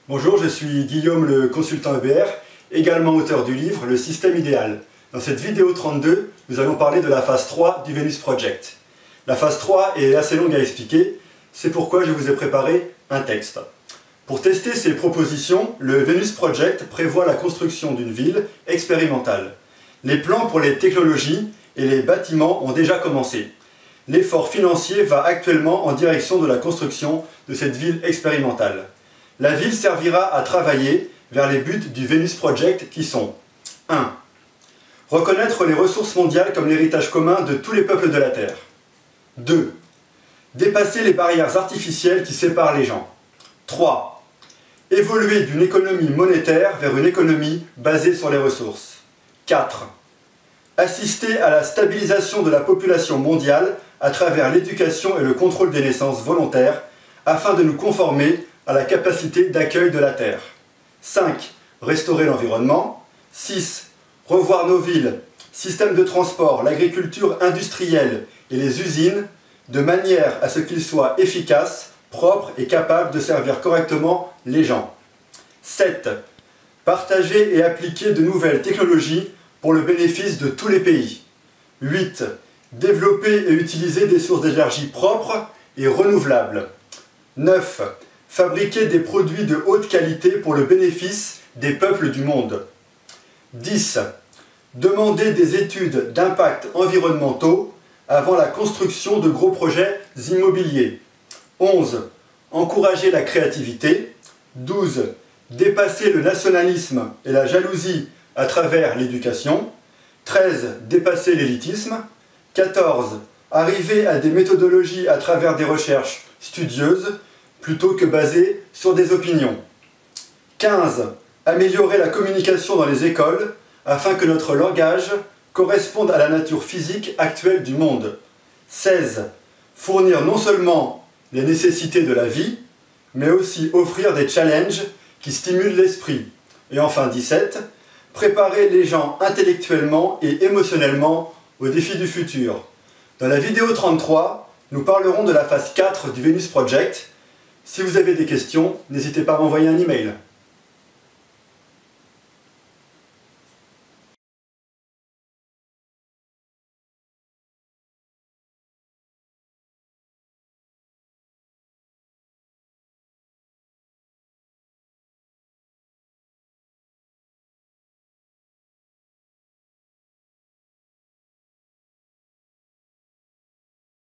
Bonjour, je suis Guillaume, le consultant EBR, également auteur du livre Le système idéal. Dans cette vidéo 32, nous allons parler de la phase 3 du Venus Project. La phase 3 est assez longue à expliquer, c'est pourquoi je vous ai préparé un texte. Pour tester ces propositions, le Venus Project prévoit la construction d'une ville expérimentale. Les plans pour les technologies et les bâtiments ont déjà commencé. L'effort financier va actuellement en direction de la construction de cette ville expérimentale. La ville servira à travailler vers les buts du Venus Project qui sont 1. Reconnaître les ressources mondiales comme l'héritage commun de tous les peuples de la Terre. 2. Dépasser les barrières artificielles qui séparent les gens. 3. Évoluer d'une économie monétaire vers une économie basée sur les ressources. 4. Assister à la stabilisation de la population mondiale à travers l'éducation et le contrôle des naissances volontaires afin de nous conformer à la capacité d'accueil de la Terre. 5. Restaurer l'environnement. 6. Revoir nos villes, systèmes de transport, l'agriculture industrielle et les usines de manière à ce qu'ils soient efficaces, propres et capables de servir correctement les gens. 7. Partager et appliquer de nouvelles technologies pour le bénéfice de tous les pays. 8. Développer et utiliser des sources d'énergie propres et renouvelables. 9. Fabriquer des produits de haute qualité pour le bénéfice des peuples du monde. 10. Demander des études d'impact environnementaux avant la construction de gros projets immobiliers. 11. Encourager la créativité. 12. Dépasser le nationalisme et la jalousie à travers l'éducation. 13. Dépasser l'élitisme. 14. Arriver à des méthodologies à travers des recherches studieuses plutôt que basées sur des opinions. 15. Améliorer la communication dans les écoles afin que notre langage corresponde à la nature physique actuelle du monde. 16. Fournir non seulement les nécessités de la vie, mais aussi offrir des challenges qui stimulent l'esprit. Et enfin 17. Préparer les gens intellectuellement et émotionnellement aux défis du futur. Dans la vidéo 33, nous parlerons de la phase 4 du Venus Project. Si vous avez des questions, n'hésitez pas à m'envoyer un email.